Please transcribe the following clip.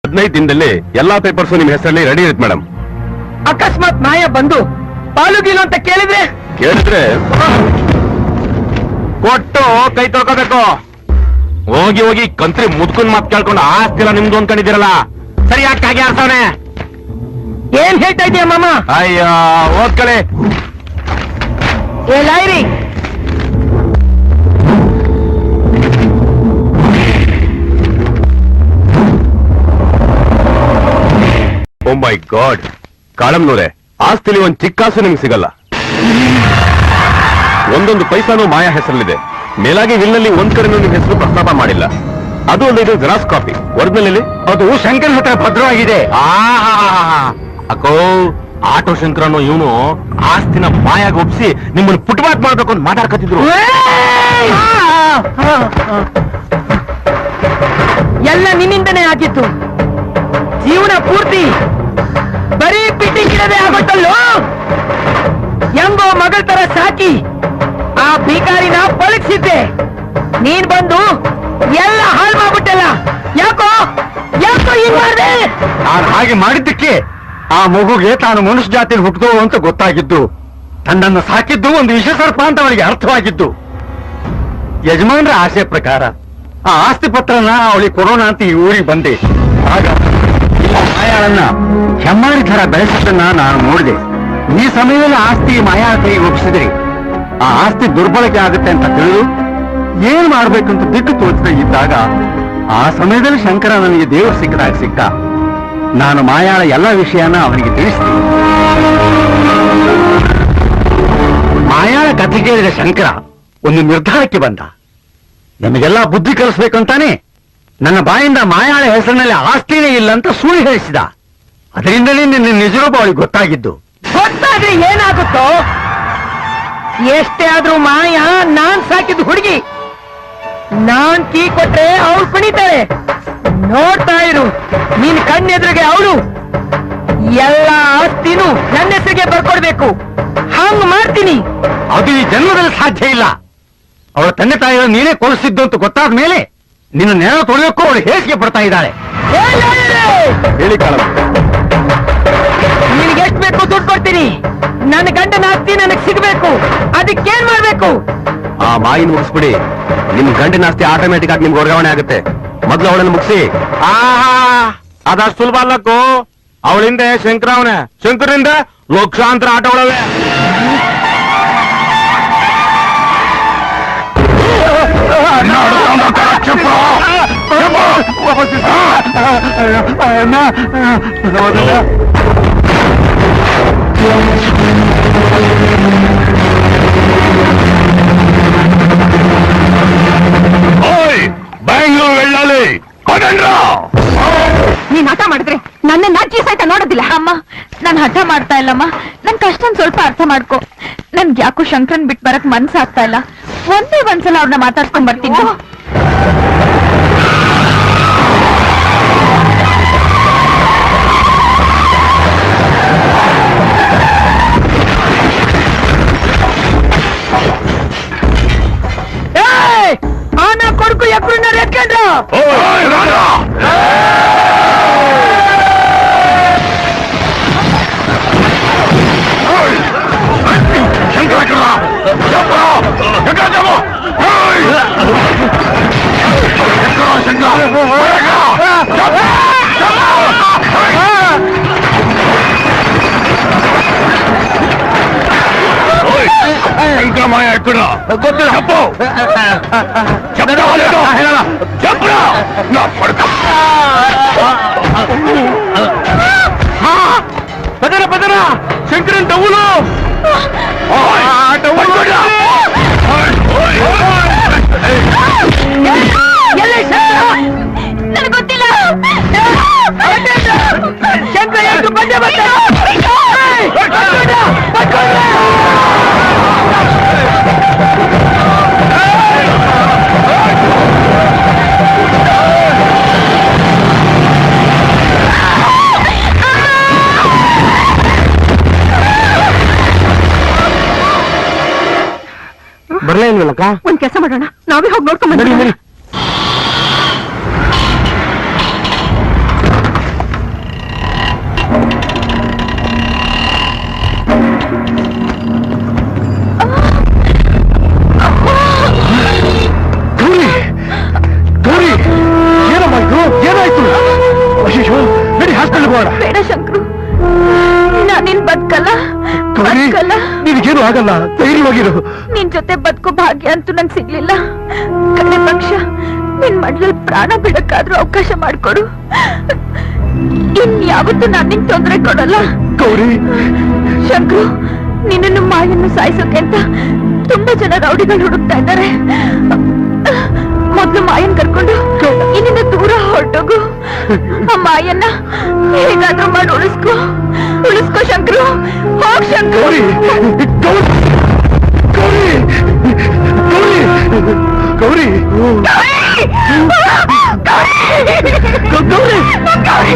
15 ದಿನದಲ್ಲಿ ಎಲ್ಲಾ ಪೇಪರ್ಸ್ ನಿಮ್ ಹೆಸರಲ್ಲಿ ರೆಡಿ ಇರುತ್ತೆ ಮೇಡಮ್. ಅಕಸ್ಮಾತ್ ಮಾಯ ಬಂದು ಪಾಲುಗಿಲು ಅಂತ ಕೇಳಿದ್ರೆ ಕೊಟ್ಟು ಕೈ ತೊಳ್ಕೋಬೇಕು. ಹೋಗಿ ಹೋಗಿ ಕಂತ್ರಿ ಮುದ್ಕುನ್ ಮಾತ್ ಕೇಳ್ಕೊಂಡು ಆಸ್ತಿಲ್ಲ ನಿಮ್ದು ಅನ್ಕೊಂಡಿದ್ದೀರಲ್ಲ, ಸರಿಯಾಗಿ ಕಾಗೆ ಆಡ್ಸವನೆ. ಏನ್ ಹೇಳ್ತಾ ಇದೀಯ ಮಾಮ? ಅಯ್ಯ ಓದ್ಕಳೆ. ಏ ಲಾಯ್ರಿ, ಓ ಮೈ ಗಾಡ್, ಕಾಳಮ್ನೂರೇ, ಆಸ್ತಿಲಿ ಒಂದ್ ಚಿಕ್ಕಾಸು ನಿಮ್ಗೆ ಸಿಗಲ್ಲ. ಒಂದೊಂದು ಪೈಸಾನು ಮಾಯಾ ಹೆಸರಲ್ಲಿದೆ. ಮೇಲಾಗಿ ವಿಲ್ನಲ್ಲಿ ಒಂದ್ ಕಡೆನೂ ನಿಮ್ ಹೆಸರು ಪ್ರಸ್ತಾಪ ಮಾಡಿಲ್ಲ. ಅದು ಒಂದು ಇದು ಜೆರಾಕ್ಸ್ ಕಾಪಿ. ಒರಿಜಿನಲ್ ಅದು ಶಂಕರ್ ಹತ್ರ ಭದ್ರವಾಗಿದೆ. ಅಕ್ಕೋ, ಆಟೋ ಶಂಕರ್ ಅನ್ನೋ ಇವನು ಆಸ್ತಿನ ಮಾಯಾಗ ಒಪ್ಸಿ ನಿಮ್ಮನ್ನು ಪುಟ್ಬಾಟ್ ಮಾಡ್ಬೇಕು ಅಂತ ಮಾತಾಡ್ಕತ್ತಿದ್ರು. ಎಲ್ಲ ನಿನ್ನಿಂದನೇ ಆಗಿತ್ತು. ಜೀವನ ಪೂರ್ತಿ ಬರೀ ಪಿಟಿ ಗಿಡದೇ ಆಗುತ್ತಲ್ಲೋ. ಎಂಬೋ ಮಗಳ ತರ ಸಾಕಿ ಆ ಭಿಕಾರಿನ ಪಳಗಿಸಿದ್ದೆ. ನೀನ್ ಬಂದು ಎಲ್ಲ ಹಾಳು ಮಾಡ್ಬಿಟ್ಟಲ್ಲ. ಯಾಕೋ ಯಾಕೋ ಹಿಂಗ್ ಮಾಡ್ದೆ? ನಾನು ಹಾಗೆ ಮಾಡಿದ್ದಕ್ಕೆ ಆ ಮಗುಗೆ ತಾನು ಮನುಷ್ಯ ಜಾತಿಯಲ್ಲಿ ಹುಟ್ಟುತ್ತೋ ಅಂತ ಗೊತ್ತಾಗಿದ್ದು, ತನ್ನನ್ನು ಸಾಕಿದ್ದು ಒಂದು ವಿಷ ಸರ್ಪ ಅಂತ ಅವಳಿಗೆ ಅರ್ಥವಾಗಿದ್ದು. ಯಜಮಾನ್ರ ಆಸೆ ಪ್ರಕಾರ ಆ ಆಸ್ತಿ ಪತ್ರನ ಅವಳಿಗೆ ಕೊಡೋಣ ಅಂತ ಈ ಊರಿಗೆ ಬಂದೆ. ಆಗ ಮಾಯಾಳನ್ನ ಹೆಮ್ಮಾರಿ ತರ ಬೆಳೆಸಿದ್ದನ್ನ ನಾನು ನೋಡಿದೆ. ಈ ಸಮಯದಲ್ಲಿ ಆಸ್ತಿ ಮಾಯಾಳ ಕೈಗೆ ಒಪ್ಪಿಸಿದ್ರಿ ಆ ಆಸ್ತಿ ದುರ್ಬಳಕೆ ಆಗುತ್ತೆ ಅಂತ ತಿಳಿದು ಏನ್ ಮಾಡ್ಬೇಕಂತ ದಿಕ್ಕು ತೋಚದೆ ಇದ್ದಾಗ ಆ ಸಮಯದಲ್ಲಿ ಶಂಕರ ನನಗೆ ದೇವರು ಸಿಕ್ಕದಾಗ ಸಿಕ್ಕ. ನಾನು ಮಾಯಾಳ ಎಲ್ಲ ವಿಷಯನ ಅವನಿಗೆ ತಿಳಿಸಿದೆ. ಮಾಯಾಳ ಕಥೆ ಕೇಳಿದ ಶಂಕರ ಒಂದು ನಿರ್ಧಾರಕ್ಕೆ ಬಂದ. ನಮಗೆಲ್ಲ ಬುದ್ಧಿ ಕಲಿಸ್ಬೇಕಂತಾನೆ ನನ್ನ ಬಾಯಿಂದ ಮಾಯಾಳ ಹೆಸರಿನಲ್ಲಿ ಆಸ್ತಿನೇ ಇಲ್ಲ ಅಂತ ಸುಳ್ಳು ಹೇಳಿಸಿದ. ಅದರಿಂದಲೇ ನಿನ್ನ ನಿಜರೂಪ ಅವಳಿಗೆ ಗೊತ್ತಾಗಿದ್ದು. ಗೊತ್ತಾದ್ರೆ ಏನಾಗುತ್ತೋ? ಎಷ್ಟೇ ಆದ್ರೂ ಮಾಯ ನಾನ್ ಸಾಕಿದ್ದು ಹುಡುಗಿ. ನಾನ್ ಕೀ ಕೊಟ್ರೆ ಅವಳು ಕುಣಿತಾಳೆ. ನೋಡ್ತಾ ಇರು, ನಿನ್ ಕಣ್ಣೆದುರಿಗೆ ಅವಳು ಎಲ್ಲ ಆಸ್ತಿನೂ ನನ್ನ ಹೆಸರಿಗೆ ಬರ್ಕೊಡ್ಬೇಕು. ಹಂಗ್ ಮಾಡ್ತೀನಿ. ಅದು ಈ ಜನ್ಮದಲ್ಲಿ ಸಾಧ್ಯ ಇಲ್ಲ. ಅವಳ ತಂದೆ ತಾಯಿಗಳು ನೀನೇ ಕೊಲಿಸಿದ್ದು ಅಂತ ಗೊತ್ತಾದ ಮೇಲೆ ನಿನ್ನ ನೆರ ತೊಳೆಯೋಕ್ಕೂ ಅವಳು ಹೇಸಿಗೆ ಪಡ್ತಾ ಇದ್ದಾಳೆ. ಹೇಳಿ ಕಾಳಮ್ಮ. ನಿನಗೆ ಎಷ್ಟು ಬೇಕು ದುಡ್ಡು ಕೊಡ್ತೀನಿ. ನನ್ನ ಗಂಡನ ಆಸ್ತಿ ನನಗ್ ಸಿಗ್ಬೇಕು. ಅದಕ್ಕೇನ್ ಮಾಡ್ಬೇಕು? ಆ ಮಾಯಿನ ಮುಗಿಸ್ಬಿಡಿ. ನಿಮ್ ಗಂಡಿನ ಆಸ್ತಿ ಆಟೋಮ್ಯಾಟಿಕ್ ಆಗಿ ನಿಮ್ಗೆ ವರ್ಗಾವಣೆ ಆಗುತ್ತೆ. ಮೊದ್ಲು ಅವಳನ್ನು ಮುಗಿಸಿ. ಅದಷ್ಟು ಸುಲಭ ಅಲ್ಲಕ್ಕೂ. ಅವಳಿಂದ ಶಂಕರ ಅವನೇ, ಶಂಕರಿಂದ ಲಕ್ಷಾಂತರ ಆಟೋಗಳವೆ. ಬೆಂಗಳೂರು వెళ్ళాలి. ನೀನ್ ಹಠ ಮಾಡಿದ್ರೆ ನನ್ನ ಅಜ್ಜಿ ಸಹಿತ ನೋಡೋದಿಲ್ಲ. ಅಮ್ಮ, ನಾನ್ ಹಠ ಮಾಡ್ತಾ ಇಲ್ಲಮ್ಮ. ನನ್ ಕಷ್ಟನ್ ಸ್ವಲ್ಪ ಅರ್ಥ ಮಾಡ್ಕೊ. ನನ್ಗೆ ಯಾಕೋ ಶಂಕರನ್ ಬಿಟ್ ಬರಕ್ ಮನ್ಸಾಗ್ತಾ ಇಲ್ಲ. ಒಂದೇ ಒಂದ್ಸಲ ಅವ್ರನ್ನ ಮಾತಾಡ್ಕೊಂಡ್ ಬರ್ತೀನಿ. ಆನ ಕೊడుಕು ಎಕ್ಕುన్నారు ಎತ್ಕೊಂಡ್ರು. ಮಾಯ ಎక్కడ ಗೊತ್ತಿಲ್ಲ. ಪದರ ಪದರ ಶಂಕರನ್ ಟೌಲು. ನನಗೆ ಗೊತ್ತಿಲ್ಲ. ಶಂಕರ ಎಷ್ಟು ಬಂದೆ ಬಂದೆ. ಬರ್ಲೇ ಇಲ್ವಲ್ಲಕ್ಕ? ಒಂದ್ ಕೆಲಸ ಮಾಡೋಣ, ನಾವೇ ಹೋಗಿ ನೋಡ್ಕೊಂಡ್ ಬಂದ್ಬಿಡೋಣ. ಬಿಡಲ್ಲ, ಧೈರ್ಯವಾಗಿರು. ನಿನ್ ಜೊತೆ ಬದುಕೋ ಭಾಗ್ಯ ಅಂತೂ ನಂಗೆ ಸಿಗ್ಲಿಲ್ಲ. ಕಡೆ ಪಕ್ಷ ನಿನ್ ಮಡ್ಲಲ್ಲಿ ಪ್ರಾಣ ಬಿಡಕ್ಕಾದ್ರೂ ಅವಕಾಶ ಮಾಡ್ಕೊಡು. ಇನ್ಯಾವತ್ತೂ ನಾನ್ ನಿಂಗ್ ತೊಂದರೆ ಕೊಡಲ್ಲ. ಗೌರಿ, ಶಂಕ್ರು, ನಿನ್ನನ್ನು ಮಾಯನ್ನು ಸಾಯಿಸೋಕೆ ಅಂತ ತುಂಬಾ ಜನ ರೌಡಿಗಳು ಹುಡುಕ್ತಾ ಇದ್ದಾರೆ. ಮೊದ್ಲು ಮಾಯನ್ ಕರ್ಕೊಂಡು ಇಲ್ಲಿಂದ ದೂರ ಹೊರಟೋಗು. ಆ ಮಾಯನ್ನ ಹೇಗಾದ್ರೂ ಮಾಡಿ ಉಳಿಸ್ಕೋ ಶಂಕ್ರು. ಹೋಗ್ ಶಂಕ್ರು. ಗೌರಿ, ಗೌರಿ, ಗೌರಿ, ಗೌರಿ, ಗೌರಿ, ಗೌರಿ, ಗೌರಿ,